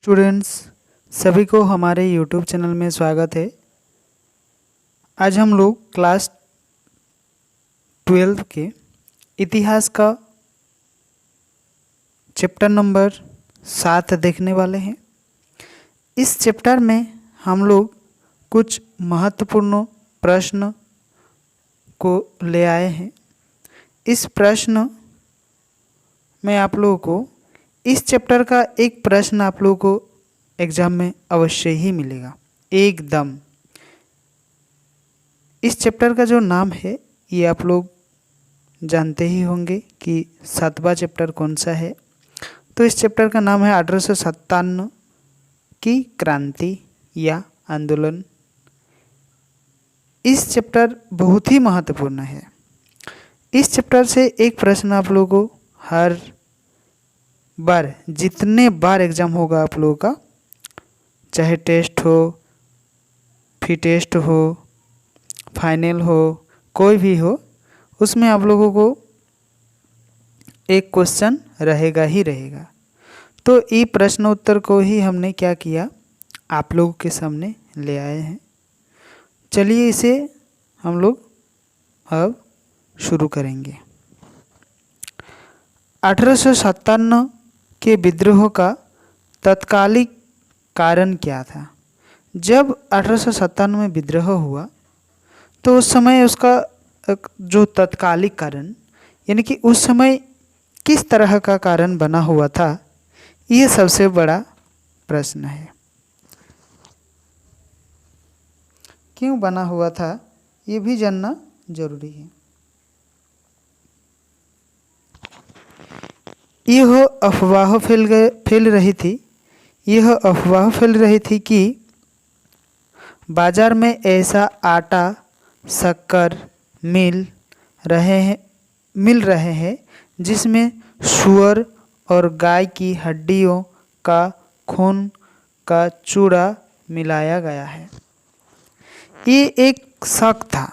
Students सभी को हमारे YouTube चैनल में स्वागत है। आज हम लोग क्लास 12 के इतिहास का चैप्टर नंबर 7 देखने वाले हैं। इस चैप्टर में हम लोग कुछ महत्वपूर्ण प्रश्न को ले आए हैं। इस प्रश्न में आप लोगों को इस चैप्टर का एक प्रश्न आप लोगों को एग्जाम में अवश्य ही मिलेगा एकदम। इस चैप्टर का जो नाम है ये आप लोग जानते ही होंगे कि 7वां चैप्टर कौन सा है। तो इस चैप्टर का नाम है 1857 की क्रांति या आंदोलन। इस चैप्टर बहुत ही महत्वपूर्ण है। इस चैप्टर से एक प्रश्न आप लोगों को हर बार जितने बार एग्ज़ाम होगा आप लोगों का, चाहे टेस्ट हो, प्री टेस्ट हो, फाइनल हो, कोई भी हो, उसमें आप लोगों को एक क्वेश्चन रहेगा ही रहेगा। तो ये प्रश्न उत्तर को ही हमने क्या किया, आप लोगों के सामने ले आए हैं। चलिए इसे हम लोग अब शुरू करेंगे। 1857 के विद्रोह का तत्कालिक कारण क्या था? जब 1857 में विद्रोह हुआ तो उस समय उसका जो तत्कालिक कारण यानी कि उस समय किस तरह का कारण बना हुआ था, ये सबसे बड़ा प्रश्न है। क्यों बना हुआ था ये भी जानना जरूरी है। यह अफवाह फैल रही थी कि बाजार में ऐसा आटा शक्कर मिल रहे हैं जिसमें सूअर और गाय की हड्डियों का खून का चूरा मिलाया गया है। ये एक शक था।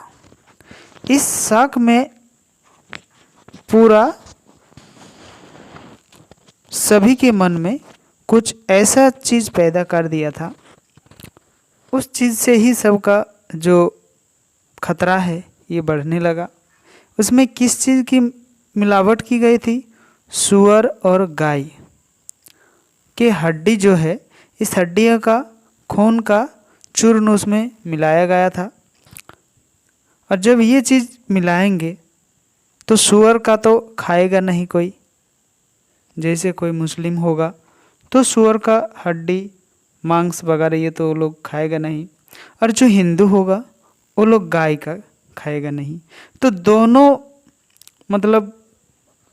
इस शक में पूरा सभी के मन में कुछ ऐसा चीज़ पैदा कर दिया था। उस चीज़ से ही सबका जो खतरा है ये बढ़ने लगा। उसमें किस चीज़ की मिलावट की गई थी? सूअर और गाय के हड्डी जो है, इस हड्डियों का खून का चूर्ण उसमें मिलाया गया था। और जब ये चीज़ मिलाएंगे तो सूअर का तो खाएगा नहीं कोई। जैसे कोई मुस्लिम होगा तो सूअर का हड्डी मांस वगैरह ये तो लोग खाएगा नहीं, और जो हिंदू होगा वो लोग गाय का खाएगा नहीं। तो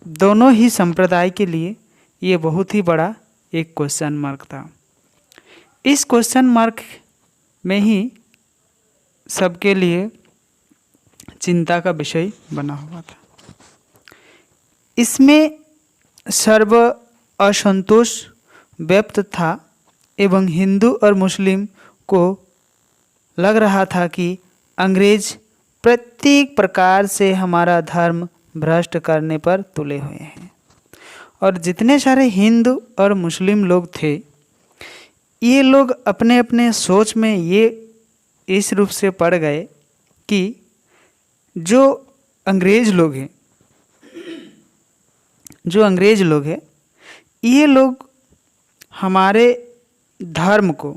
दोनों ही संप्रदाय के लिए ये बहुत ही बड़ा एक क्वेश्चन मार्क था। इस क्वेश्चन मार्क में ही सबके लिए चिंता का विषय बना हुआ था। इसमें सर्व असंतोष व्यक्त था एवं हिंदू और मुस्लिम को लग रहा था कि अंग्रेज प्रत्येक प्रकार से हमारा धर्म भ्रष्ट करने पर तुले हुए हैं। और जितने सारे हिंदू और मुस्लिम लोग थे, ये लोग अपने अपने सोच में ये इस रूप से पड़ गए कि जो अंग्रेज लोग हैं ये लोग हमारे धर्म को,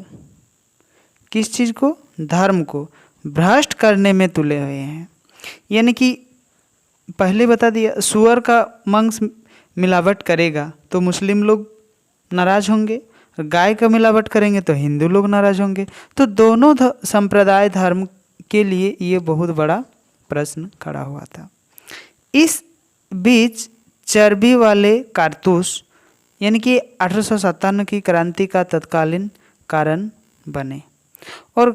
किस चीज़ को? धर्म को भ्रष्ट करने में तुले हुए हैं। यानी कि पहले बता दिया, सूअर का मांस मिलावट करेगा तो मुस्लिम लोग नाराज़ होंगे, गाय का मिलावट करेंगे तो हिंदू लोग नाराज़ होंगे। तो दोनों संप्रदाय धर्म के लिए ये बहुत बड़ा प्रश्न खड़ा हुआ था। इस बीच चर्बी वाले कारतूस यानी कि 1857 की क्रांति का तत्कालीन कारण बने। और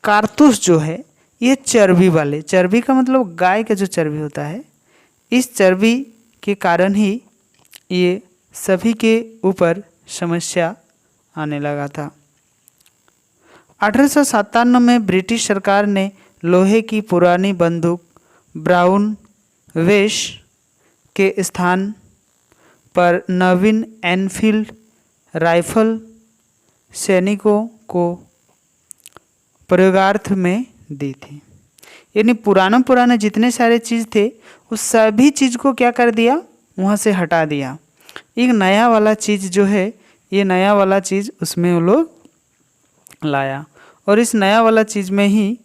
कारतूस जो है ये चर्बी का मतलब गाय का जो चर्बी होता है, इस चर्बी के कारण ही ये सभी के ऊपर समस्या आने लगा था। 1857 में ब्रिटिश सरकार ने लोहे की पुरानी बंदूक ब्राउन वेश के स्थान पर नवीन एनफील्ड राइफल सैनिकों को प्रयोगार्थ में दी थी। यानी पुराने जितने सारे चीज़ थे उस सभी चीज़ को क्या कर दिया, वहाँ से हटा दिया। एक नया वाला चीज़ जो है, ये नया वाला चीज़ उसमें वो लोग लाया और इस नया वाला चीज़ में ही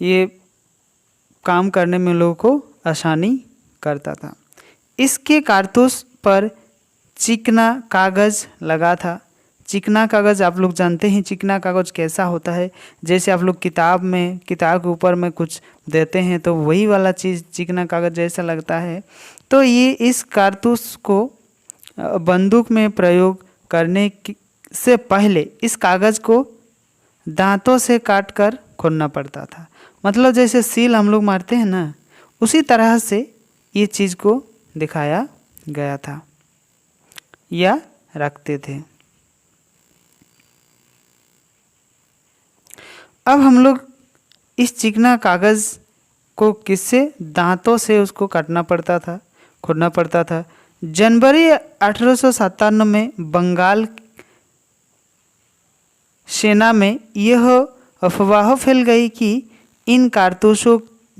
ये काम करने में लोगों को आसानी करता था। इसके कारतूस पर चिकना कागज़ लगा था। चिकना कागज़ आप लोग जानते हैं चिकना कागज़ कैसा होता है। जैसे आप लोग किताब के ऊपर में कुछ देते हैं तो वही वाला चीज़ चिकना कागज़ जैसा लगता है। तो ये इस कारतूस को बंदूक में प्रयोग करने से पहले इस कागज़ को दांतों से काट कर खोलना पड़ता था। मतलब जैसे सील हम लोग मारते हैं ना, उसी तरह से ये चीज़ को दिखाया गया था या रखते थे। अब हम लोग इस चिकना कागज़ को किससे, दांतों से उसको काटना पड़ता था, खोलना पड़ता था। जनवरी 1857 में बंगाल सेना में यह अफवाह फैल गई कि इन कारतूसों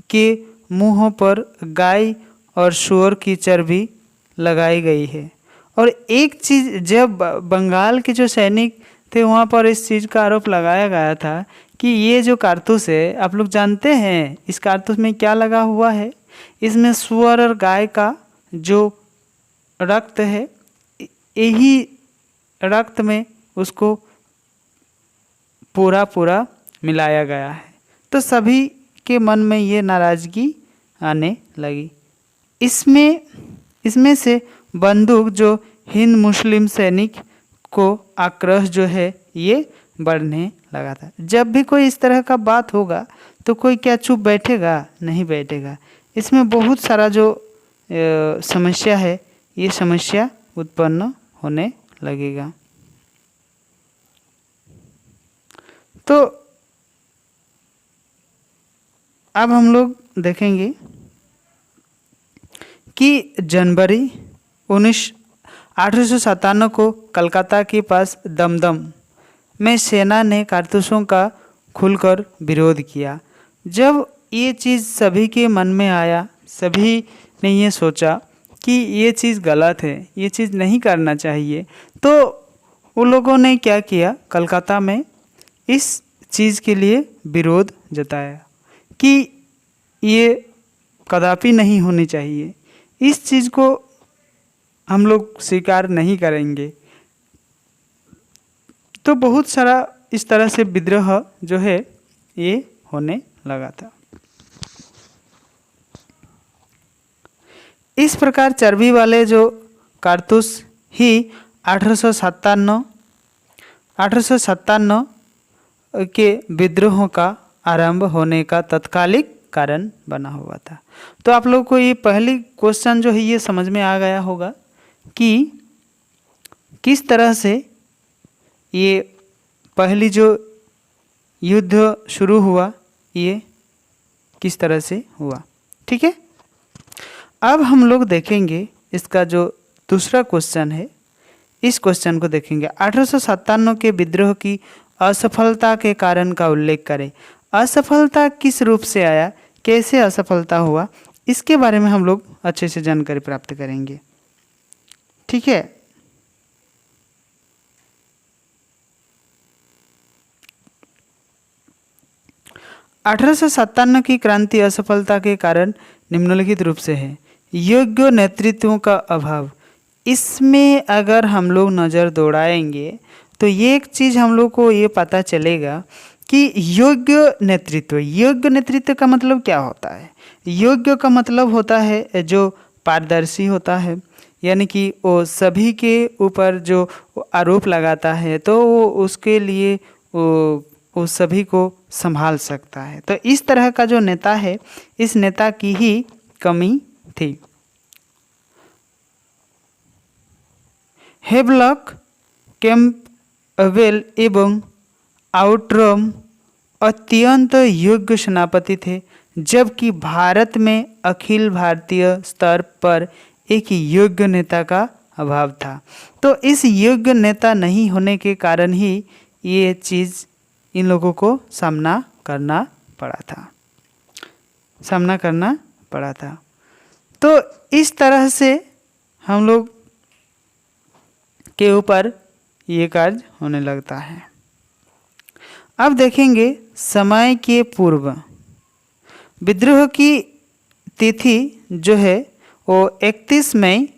के मुंहों पर गाय और सूअर की चर्बी लगाई गई है। और एक चीज़, जब बंगाल के जो सैनिक थे वहाँ पर इस चीज़ का आरोप लगाया गया था कि ये जो कारतूस है, आप लोग जानते हैं इस कारतूस में क्या लगा हुआ है, इसमें सूअर और गाय का जो रक्त है, यही रक्त में उसको पूरा मिलाया गया है। तो सभी के मन में ये नाराज़गी आने लगी। इसमें से बंदूक जो हिंद मुस्लिम सैनिक को आक्रोश जो है ये बढ़ने लगा था। जब भी कोई इस तरह का बात होगा तो कोई क्या चुप बैठेगा, नहीं बैठेगा। इसमें बहुत सारा जो समस्या है, ये समस्या उत्पन्न होने लगेगा। तो अब हम लोग देखेंगे कि जनवरी 1857 को कलकत्ता के पास दमदम में सेना ने कारतूसों का खुलकर विरोध किया। जब ये चीज़ सभी के मन में आया, सभी ने ये सोचा कि ये चीज़ गलत है, ये चीज़ नहीं करना चाहिए, तो उन लोगों ने क्या किया, कलकत्ता में इस चीज़ के लिए विरोध जताया कि ये कदापि नहीं होनी चाहिए, इस चीज़ को हम लोग स्वीकार नहीं करेंगे। तो बहुत सारा इस तरह से विद्रोह जो है ये होने लगा था। इस प्रकार चर्बी वाले जो कारतूस ही 1857 के विद्रोह का आरंभ होने का तत्कालिक कारण बना हुआ था। तो आप लोग को ये पहली क्वेश्चन जो है ये समझ में आ गया होगा कि किस तरह से ये पहली जो युद्ध शुरू हुआ ये किस तरह से हुआ। ठीक है, अब हम लोग देखेंगे इसका जो दूसरा क्वेश्चन है, इस क्वेश्चन को देखेंगे। 1857 के विद्रोह की असफलता के कारण का उल्लेख करें। असफलता किस रूप से आया, कैसे असफलता हुआ, इसके बारे में हम लोग अच्छे से जानकारी प्राप्त करेंगे। ठीक है, (1857) की क्रांति असफलता के कारण निम्नलिखित रूप से है। योग्य नेतृत्व का अभाव। इसमें अगर हम लोग नज़र दौड़ाएंगे तो ये एक चीज़ हम लोग को ये पता चलेगा कि योग्य नेतृत्व का मतलब क्या होता है। योग्य का मतलब होता है जो पारदर्शी होता है, यानी कि वो सभी के ऊपर जो आरोप लगाता है तो वो उसके लिए वो सभी को संभाल सकता है। तो इस तरह का जो नेता है, इस नेता की ही कमी थी। हेवलॉक, कैम्पबेल एवं आउट्रम अत्यंत योग्य सेनापति थे, जबकि भारत में अखिल भारतीय स्तर पर एक योग्य नेता का अभाव था। तो इस योग्य नेता नहीं होने के कारण ही ये चीज़ इन लोगों को सामना करना पड़ा था। तो इस तरह से हम लोग के ऊपर ये कार्य होने लगता है। अब देखेंगे समय के पूर्व विद्रोह की तिथि जो है वो 31 मई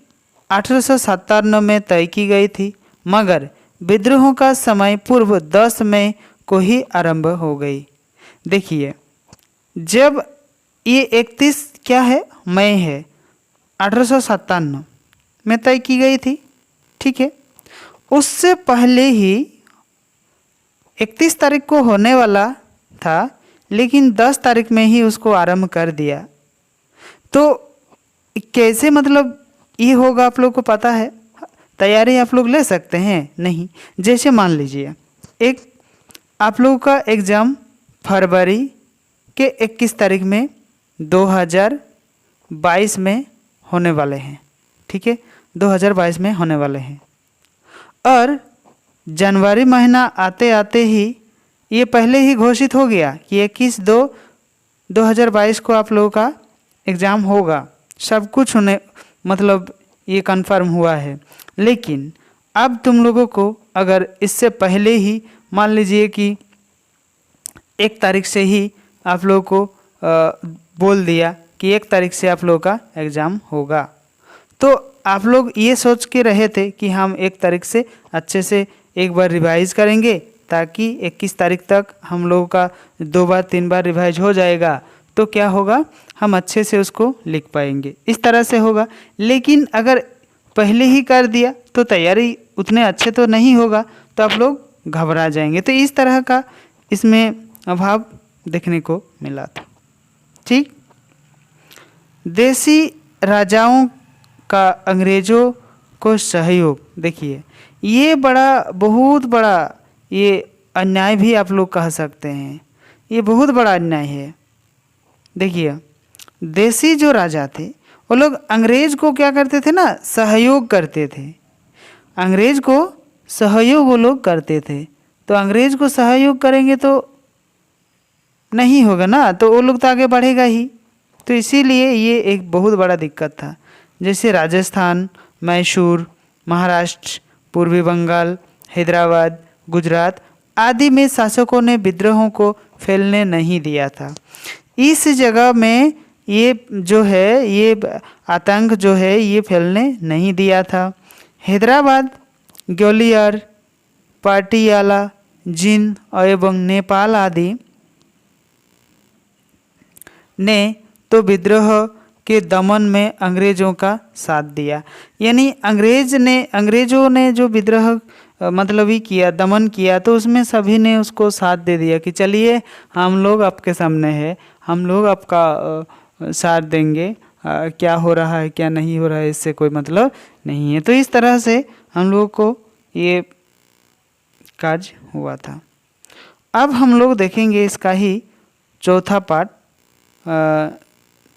1857 में तय की गई थी, मगर विद्रोह का समय पूर्व 10 मई को ही आरंभ हो गई। देखिए, जब ये 31 क्या है, मई है, 1857 में तय की गई थी, ठीक है। उससे पहले ही 31 तारीख को होने वाला था, लेकिन 10 तारीख में ही उसको आरंभ कर दिया। तो कैसे मतलब ये होगा, आप लोग को पता है? तैयारी आप लोग ले सकते हैं? नहीं। जैसे मान लीजिए एक आप लोगों का एग्ज़ाम फरवरी के 21 तारीख में 2022 में होने वाले हैं, ठीक है, 2022 में होने वाले हैं। और जनवरी महीना आते आते ही ये पहले ही घोषित हो गया कि 21/2/2022 को आप लोगों का एग्ज़ाम होगा। सब कुछ होने मतलब ये कंफर्म हुआ है। लेकिन अब तुम लोगों को अगर इससे पहले ही मान लीजिए कि 1 तारीख से ही आप लोगों को बोल दिया कि 1 तारीख से आप लोगों का एग्ज़ाम होगा, तो आप लोग ये सोच के रहे थे कि हम 1 तारीख से अच्छे से एक बार रिवाइज़ करेंगे, ताकि 21 तारीख तक हम लोगों का 2 बार 3 बार रिवाइज हो जाएगा, तो क्या होगा, हम अच्छे से उसको लिख पाएंगे, इस तरह से होगा। लेकिन अगर पहले ही कर दिया तो तैयारी उतने अच्छे तो नहीं होगा, तो आप लोग घबरा जाएंगे। तो इस तरह का इसमें अभाव देखने को मिला था, ठीक। देसी राजाओं का अंग्रेज़ों को सहयोग, देखिए ये बहुत बड़ा ये अन्याय भी आप लोग कह सकते हैं, ये बहुत बड़ा अन्याय है। देखिए, देसी जो राजा थे वो लोग अंग्रेज को क्या करते थे ना, सहयोग करते थे। अंग्रेज को सहयोग वो लोग करते थे, तो अंग्रेज को सहयोग करेंगे तो नहीं होगा ना, तो वो लोग तो आगे बढ़ेगा ही। तो इसीलिए ये एक बहुत बड़ा दिक्कत था। जैसे राजस्थान, मैसूर, महाराष्ट्र, पूर्वी बंगाल, हैदराबाद, गुजरात आदि में शासकों ने विद्रोहों को फैलने नहीं दिया था। इस जगह में ये जो है, ये आतंक जो है ये फैलने नहीं दिया था। हैदराबाद, ग्वालियर, पाटियाला, जींद एवं नेपाल आदि ने तो विद्रोह के दमन में अंग्रेज़ों का साथ दिया। यानी अंग्रेज़ों ने जो विद्रोह मतलब ही किया, दमन किया, तो उसमें सभी ने उसको साथ दे दिया कि चलिए हम लोग आपके सामने हैं, हम लोग आपका साथ देंगे, क्या हो रहा है क्या नहीं हो रहा है इससे कोई मतलब नहीं है। तो इस तरह से हम लोगों को ये कार्य हुआ था। अब हम लोग देखेंगे इसका ही चौथा पार्ट,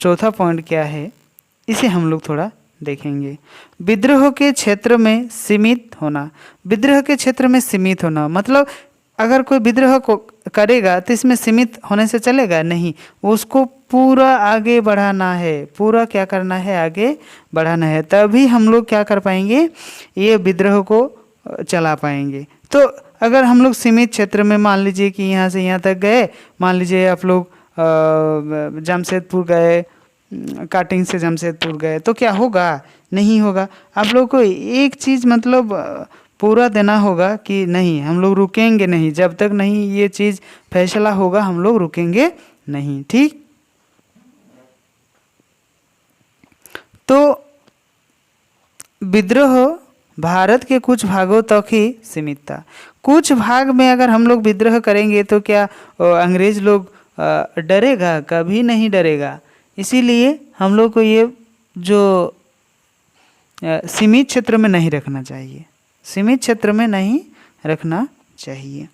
चौथा पॉइंट क्या है, इसे हम लोग थोड़ा देखेंगे। विद्रोह के क्षेत्र में सीमित होना। विद्रोह के क्षेत्र में सीमित होना मतलब अगर कोई विद्रोह को करेगा तो इसमें सीमित होने से चलेगा नहीं, उसको पूरा आगे बढ़ाना है, पूरा क्या करना है, आगे बढ़ाना है, तभी हम लोग क्या कर पाएंगे, ये विद्रोह को चला पाएंगे। तो अगर हम लोग सीमित क्षेत्र में मान लीजिए कि यहाँ से यहाँ तक गए, मान लीजिए आप लोग जमशेदपुर गए, काटिंग से जमशेदपुर गए, तो क्या होगा, नहीं होगा। आप लोग को एक चीज़ मतलब पूरा देना होगा कि नहीं, हम लोग रुकेंगे नहीं, जब तक नहीं ये चीज़ फैसला होगा हम लोग रुकेंगे नहीं, ठीक। तो विद्रोह भारत के कुछ भागों तक ही सीमित था। कुछ भाग में अगर हम लोग विद्रोह करेंगे तो क्या अंग्रेज लोग डरेगा? कभी नहीं डरेगा। इसीलिए हम लोग को ये जो सीमित क्षेत्र में नहीं रखना चाहिए, सीमित क्षेत्र में नहीं रखना चाहिए।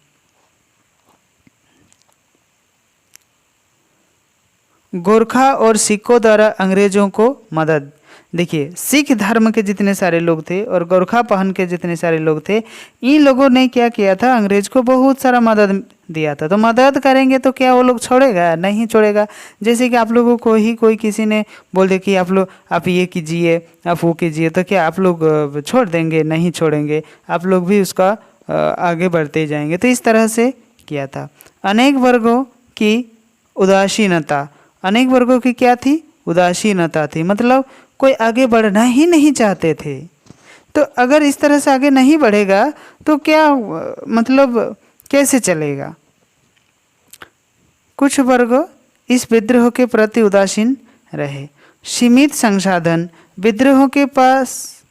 गोरखा और सिखों द्वारा अंग्रेजों को मदद। देखिए, सिख धर्म के जितने सारे लोग थे और गोरखा पहन के जितने सारे लोग थे, इन लोगों ने क्या किया था, अंग्रेज को बहुत सारा मदद दिया था। तो मदद करेंगे तो क्या वो लोग छोड़ेगा? नहीं छोड़ेगा। जैसे कि आप लोगों को ही कोई किसी ने बोल दे कि आप ये कीजिए, आप वो कीजिए, तो क्या आप लोग छोड़ देंगे? नहीं छोड़ेंगे, आप लोग भी उसका आगे बढ़ते जाएंगे। तो इस तरह से किया था। अनेक वर्गों की उदासीनता, अनेक वर्गों की क्या थी? उदासीनता थी, मतलब कोई आगे बढ़ना ही नहीं चाहते थे। तो अगर इस तरह से आगे नहीं बढ़ेगा तो क्या मतलब कैसे चलेगा? कुछ वर्ग इस विद्रोह के प्रति उदासीन रहे। सीमित संसाधन, विद्रोह के पास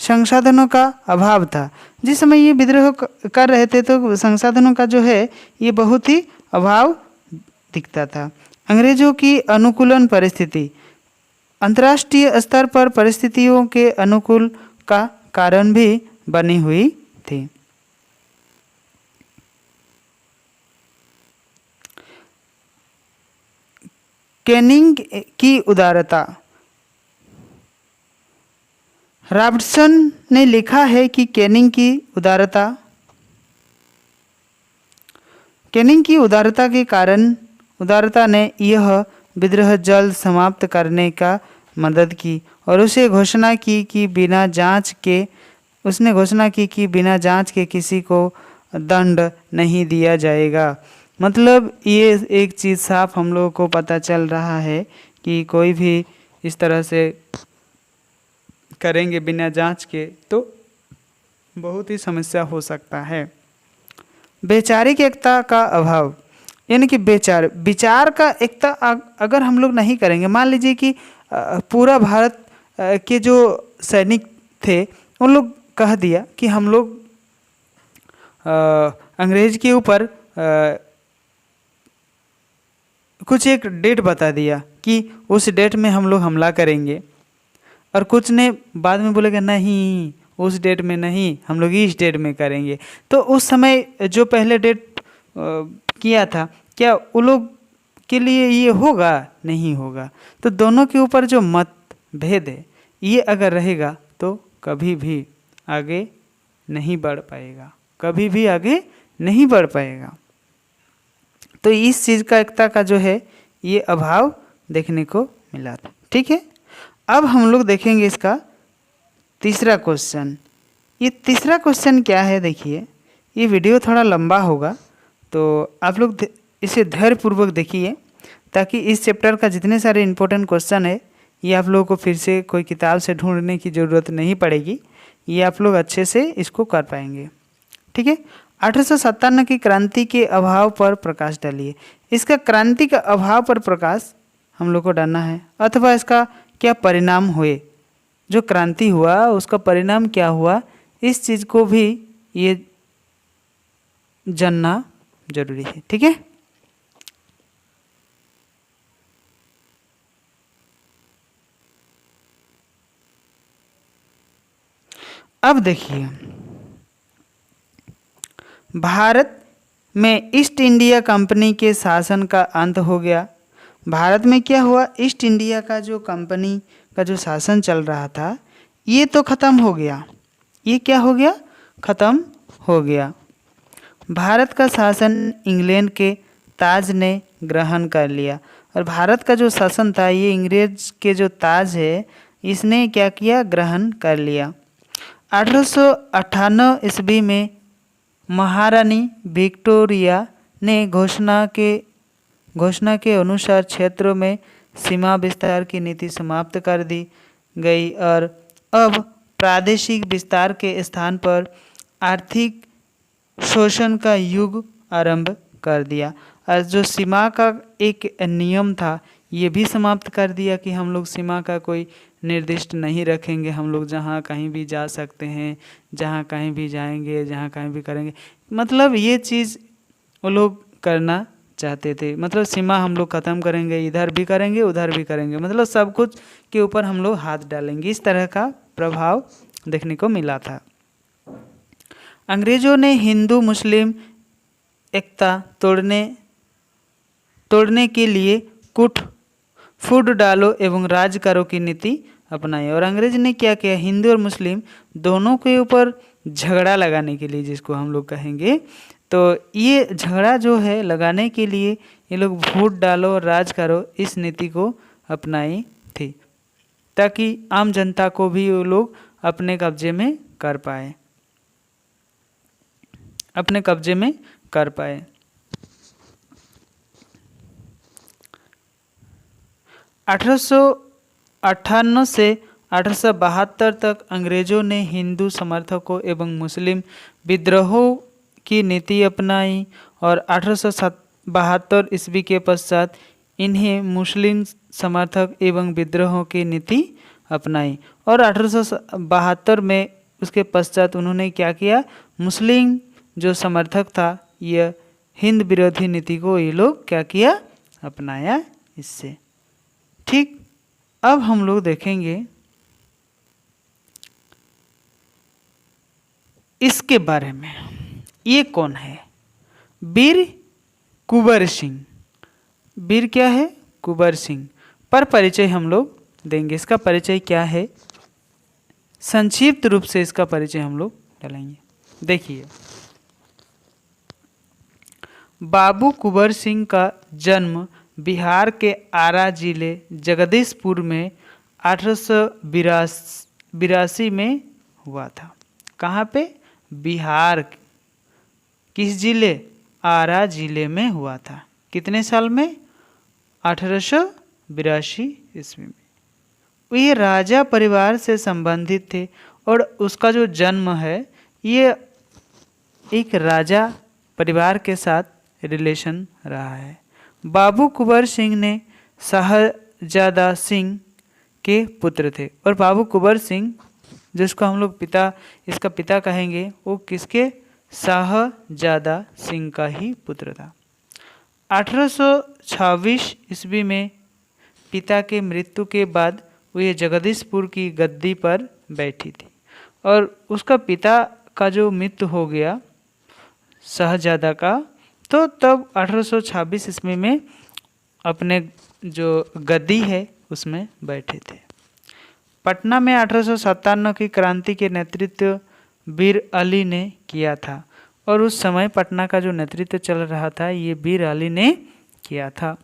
संसाधनों का अभाव था। जिस समय ये विद्रोह कर रहे थे तो संसाधनों का जो है ये बहुत ही अभाव दिखता था। अंग्रेजों की अनुकूलन परिस्थिति, अंतर्राष्ट्रीय स्तर पर परिस्थितियों के अनुकूल का कारण भी बनी हुई थी। कैनिंग की उदारता, रॉबर्टसन ने लिखा है कि कैनिंग की उदारता के कारण, उदारता ने यह विद्रोह जल्द समाप्त करने का मदद की और उसने घोषणा की कि बिना जांच के किसी को दंड नहीं दिया जाएगा। मतलब ये एक चीज़ साफ हम लोगों को पता चल रहा है कि कोई भी इस तरह से करेंगे बिना जांच के तो बहुत ही समस्या हो सकता है। वैचारिक एकता का अभाव, यानी कि विचार का एकता अगर हम लोग नहीं करेंगे, मान लीजिए कि पूरा भारत के जो सैनिक थे उन लोग कह दिया कि हम लोग अंग्रेज के ऊपर कुछ एक डेट बता दिया कि उस डेट में हम लोग हमला करेंगे, और कुछ ने बाद में बोलेगा नहीं उस डेट में नहीं, हम लोग इस डेट में करेंगे। तो उस समय जो पहले डेट किया था, क्या उन लोग के लिए ये होगा? नहीं होगा। तो दोनों के ऊपर जो मतभेद है ये अगर रहेगा तो कभी भी आगे नहीं बढ़ पाएगा, कभी भी आगे नहीं बढ़ पाएगा। तो इस चीज़ का एकता का जो है ये अभाव देखने को मिला था। ठीक है, अब हम लोग देखेंगे इसका तीसरा क्वेश्चन। ये तीसरा क्वेश्चन क्या है? देखिए, ये वीडियो थोड़ा लंबा होगा तो आप लोग इसे धैर्यपूर्वक देखिए, ताकि इस चैप्टर का जितने सारे इंपॉर्टेंट क्वेश्चन है ये आप लोगों को फिर से कोई किताब से ढूंढने की ज़रूरत नहीं पड़ेगी, ये आप लोग अच्छे से इसको कर पाएंगे। ठीक है, 1857 की क्रांति के अभाव पर प्रकाश डालिए। इसका क्रांति का अभाव पर प्रकाश हम लोग को डालना है, अथवा इसका क्या परिणाम हुए, जो क्रांति हुआ उसका परिणाम क्या हुआ, इस चीज़ को भी ये जानना जरूरी है। ठीक है, अब देखिए, भारत में ईस्ट इंडिया कंपनी के शासन का अंत हो गया। भारत में क्या हुआ? ईस्ट इंडिया का जो कंपनी का जो शासन चल रहा था ये तो ख़त्म हो गया। ये क्या हो गया? ख़त्म हो गया। भारत का शासन इंग्लैंड के ताज ने ग्रहण कर लिया, और भारत का जो शासन था ये अंग्रेज के जो ताज है इसने क्या किया? ग्रहण कर लिया। 1898 ईस्वी में महारानी विक्टोरिया ने घोषणा के अनुसार क्षेत्रों में सीमा विस्तार की नीति समाप्त कर दी गई, और अब प्रादेशिक विस्तार के स्थान पर आर्थिक शोषण का युग आरंभ कर दिया। और जो सीमा का एक नियम था ये भी समाप्त कर दिया कि हम लोग सीमा का कोई निर्दिष्ट नहीं रखेंगे, हम लोग जहाँ कहीं भी जा सकते हैं, जहाँ कहीं भी जाएंगे, जहाँ कहीं भी करेंगे। मतलब ये चीज़ वो लोग करना चाहते थे, मतलब सीमा हम लोग ख़त्म करेंगे, इधर भी करेंगे उधर भी करेंगे, मतलब सब कुछ के ऊपर हम लोग हाथ डालेंगे। इस तरह का प्रभाव देखने को मिला था। अंग्रेज़ों ने हिंदू मुस्लिम एकता तोड़ने के लिए कूट फूट डालो एवं राज करो की नीति अपनाई। और अंग्रेज ने क्या किया, हिंदू और मुस्लिम दोनों के ऊपर झगड़ा लगाने के लिए, जिसको हम लोग कहेंगे, तो ये झगड़ा जो है लगाने के लिए ये लोग फूट डालो और राज करो इस नीति को अपनाई थी, ताकि आम जनता को भी वो लोग अपने कब्जे में कर पाए, अपने कब्जे में कर पाए। 1858 से 1872 तक अंग्रेजों ने हिंदू समर्थकों एवं मुस्लिम विद्रोहों की नीति अपनाई और 1872 ईस्वी के पश्चात इन्हें मुस्लिम समर्थक एवं विद्रोहों की नीति अपनाई। और 1872 में उसके पश्चात उन्होंने क्या किया, मुस्लिम जो समर्थक था यह हिंद विरोधी नीति को ये लोग क्या किया, अपनाया इससे। ठीक, अब हम लोग देखेंगे इसके बारे में, ये कौन है, वीर कुंवर सिंह। वीर क्या है, कुंवर सिंह पर परिचय हम लोग देंगे। इसका परिचय क्या है, संक्षिप्त रूप से इसका परिचय हम लोग डालेंगे। देखिए, बाबू कुंवर सिंह का जन्म बिहार के आरा जिले जगदीशपुर में 1882 में हुआ था। कहाँ पे, बिहार, किस जिले, आरा जिले में हुआ था। कितने साल में, 1882 ईस्वी में। ये राजा परिवार से संबंधित थे और उसका जो जन्म है ये एक राजा परिवार के साथ रिलेशन रहा है। बाबू कुंवर सिंह ने शाहजादा सिंह के पुत्र थे और बाबू कुंवर सिंह जिसको हम लोग पिता, इसका पिता कहेंगे, वो किसके, शाहजादा सिंह का ही पुत्र था। 1826 ईस्वी में पिता के मृत्यु के बाद वे जगदीशपुर की गद्दी पर बैठी थी और उसका पिता का जो मृत्यु हो गया शाहजादा का, तो तब 1826 ईस्वी में अपने जो गद्दी है उसमें बैठे थे। पटना में 1857 की क्रांति के नेतृत्व वीर अली ने किया था और उस समय पटना का जो नेतृत्व चल रहा था ये वीर अली ने किया था।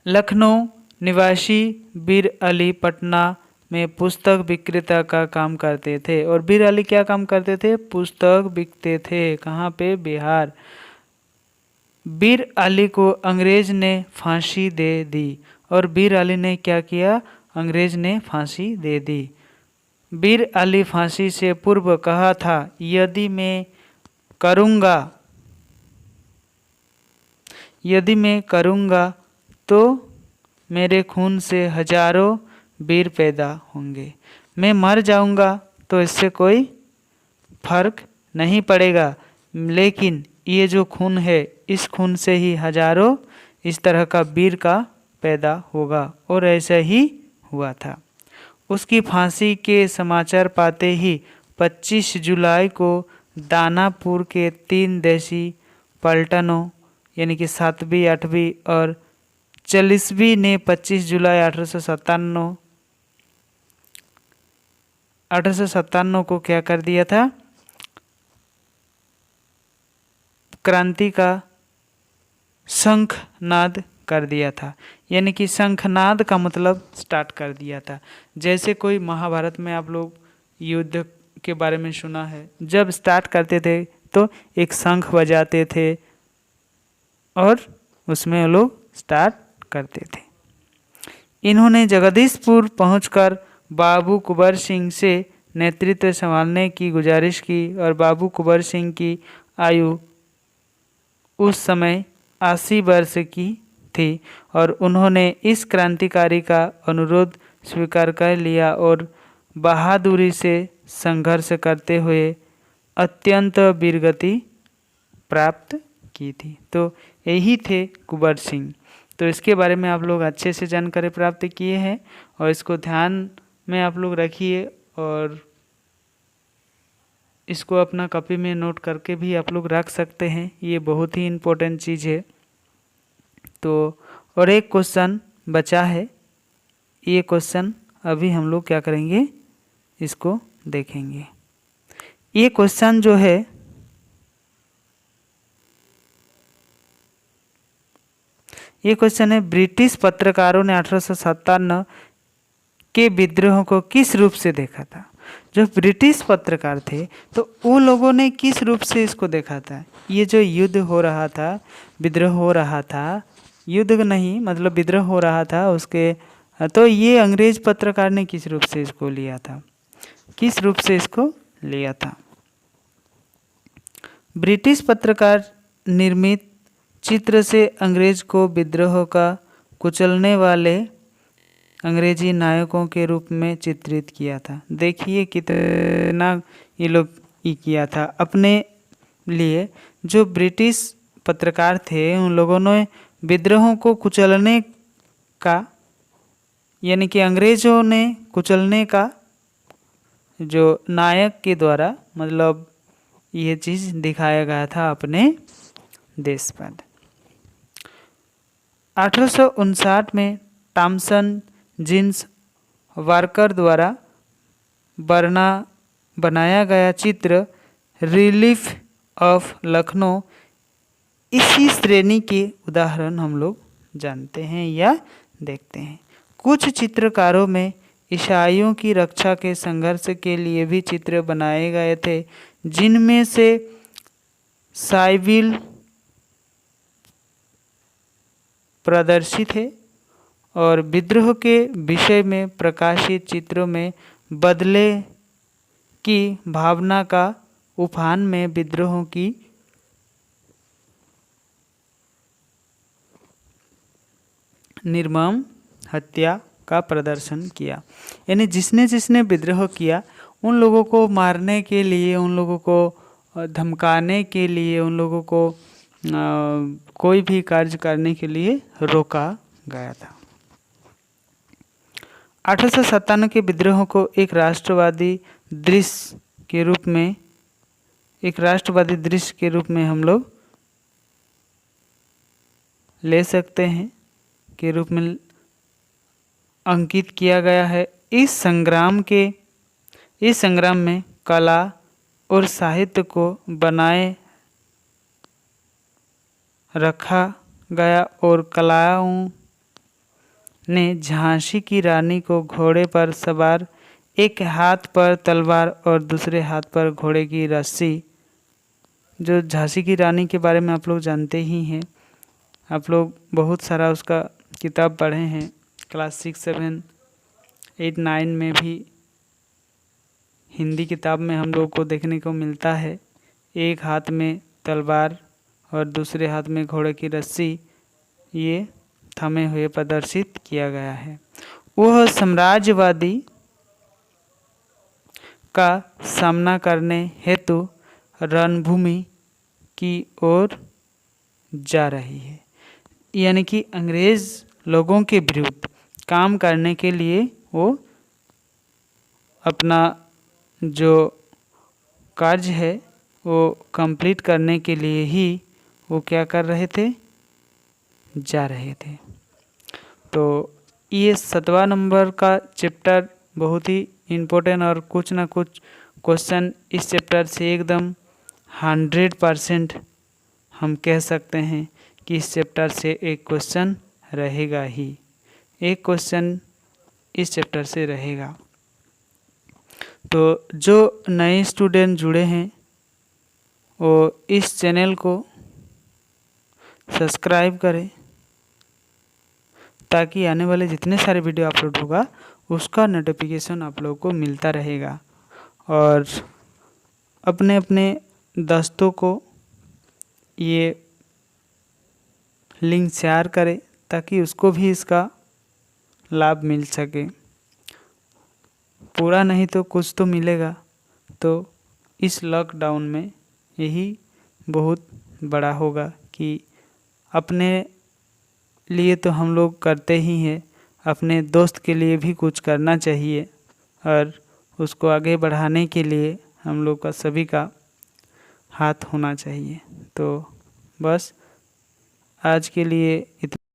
लखनऊ निवासी वीर अली पटना में पुस्तक विक्रेता का काम करते थे और वीर अली क्या काम करते थे, पुस्तक बिकते थे। कहाँ पे, बिहार। वीर अली को अंग्रेज ने फांसी दे दी और वीर अली ने क्या किया, अंग्रेज ने फांसी दे दी। वीर अली फांसी से पूर्व कहा था, यदि मैं करूँगा तो मेरे खून से हजारों वीर पैदा होंगे, मैं मर जाऊँगा तो इससे कोई फर्क नहीं पड़ेगा, लेकिन ये जो खून है इस खून से ही हजारों इस तरह का वीर का पैदा होगा। और ऐसा ही हुआ था। उसकी फांसी के समाचार पाते ही 25 जुलाई को दानापुर के 3 देशी पलटनों यानी कि 7वीं, 8वीं और 40वीं ने 25 जुलाई 1857 को क्या कर दिया था, क्रांति का शंखनाद कर दिया था। यानी कि शंखनाद का मतलब स्टार्ट कर दिया था। जैसे कोई महाभारत में आप लोग युद्ध के बारे में सुना है, जब स्टार्ट करते थे तो एक शंख बजाते थे और उसमें लोग स्टार्ट करते थे। इन्होंने जगदीशपुर पहुंचकर बाबू कुंवर सिंह से नेतृत्व संभालने की गुजारिश की और बाबू कुंवर सिंह की आयु उस समय 80 वर्ष की थी और उन्होंने इस क्रांतिकारी का अनुरोध स्वीकार कर लिया और बहादुरी से संघर्ष करते हुए अत्यंत वीरगति प्राप्त की थी। तो यही थे कुंवर सिंह। तो इसके बारे में आप लोग अच्छे से जानकारी प्राप्त किए हैं और इसको ध्यान में आप लोग रखिए और इसको अपना कॉपी में नोट करके भी आप लोग रख सकते हैं, ये बहुत ही इम्पोर्टेंट चीज़ है। तो और एक क्वेश्चन बचा है। ये क्वेश्चन अभी हम लोग क्या करेंगे, इसको देखेंगे। ये क्वेश्चन जो है ये क्वेश्चन है, ब्रिटिश पत्रकारों ने 1857 के विद्रोह को किस रूप से देखा था। जो ब्रिटिश पत्रकार थे तो वो लोगों ने किस रूप से इसको देखा था। ये जो युद्ध हो रहा था, विद्रोह हो रहा था, युद्ध नहीं मतलब विद्रोह हो रहा था उसके, तो ये अंग्रेज पत्रकार ने किस रूप से इसको लिया था, किस रूप से इसको लिया था। ब्रिटिश पत्रकार निर्मित चित्र से अंग्रेज को विद्रोह का कुचलने वाले अंग्रेजी नायकों के रूप में चित्रित किया था। देखिए कितना ये लोग ये किया था अपने लिए। जो ब्रिटिश पत्रकार थे उन लोगों ने विद्रोहों को कुचलने का, यानी कि अंग्रेजों ने कुचलने का जो नायक के द्वारा मतलब ये चीज़ दिखाया गया था अपने देश पर। 1859 में थॉमसन जीन्स वार्कर द्वारा बनाया गया चित्र रिलीफ ऑफ लखनऊ इसी श्रेणी के उदाहरण हम लोग जानते हैं या देखते हैं। कुछ चित्रकारों में ईसाइयों की रक्षा के संघर्ष के लिए भी चित्र बनाए गए थे, जिनमें से साइविल प्रदर्शित है और विद्रोह के विषय में प्रकाशित चित्रों में बदले की भावना का उफान में विद्रोह की निर्मम हत्या का प्रदर्शन किया। यानी जिसने जिसने विद्रोह किया उन लोगों को मारने के लिए, उन लोगों को धमकाने के लिए, उन लोगों को कोई भी कार्य करने के लिए रोका गया था। 1857 के विद्रोह को एक राष्ट्रवादी दृश्य के रूप में हम लोग ले सकते हैं, के रूप में अंकित किया गया है। इस संग्राम में कला और साहित्य को बनाए रखा गया और कलाओं ने झांसी की रानी को घोड़े पर सवार, एक हाथ पर तलवार और दूसरे हाथ पर घोड़े की रस्सी। जो झांसी की रानी के बारे में आप लोग जानते ही हैं, आप लोग बहुत सारा उसका किताब पढ़े हैं, क्लास 6, 7, 8, 9 में भी हिंदी किताब में हम लोग को देखने को मिलता है। एक हाथ में तलवार और दूसरे हाथ में घोड़े की रस्सी ये थमे हुए प्रदर्शित किया गया है। वह साम्राज्यवादी का सामना करने हेतु रणभूमि की ओर जा रही है। यानी कि अंग्रेज लोगों के विरुद्ध काम करने के लिए वो अपना जो कार्य है वो कंप्लीट करने के लिए ही वो क्या कर रहे थे, जा रहे थे। तो ये 7वां नंबर का चैप्टर बहुत ही इम्पोर्टेंट और कुछ ना कुछ क्वेश्चन इस चैप्टर से एकदम 100% हम कह सकते हैं कि इस चैप्टर से एक क्वेश्चन रहेगा ही, एक क्वेश्चन इस चैप्टर से रहेगा। तो जो नए स्टूडेंट जुड़े हैं वो इस चैनल को सब्सक्राइब करें ताकि आने वाले जितने सारे वीडियो अपलोड होगा उसका नोटिफिकेशन आप लोगों को मिलता रहेगा। और अपने अपने दोस्तों को ये लिंक शेयर करें ताकि उसको भी इसका लाभ मिल सके। पूरा नहीं तो कुछ तो मिलेगा। तो इस लॉकडाउन में यही बहुत बड़ा होगा कि अपने लिए तो हम लोग करते ही हैं, अपने दोस्त के लिए भी कुछ करना चाहिए और उसको आगे बढ़ाने के लिए हम लोग का सभी का हाथ होना चाहिए। तो बस आज के लिए इतना।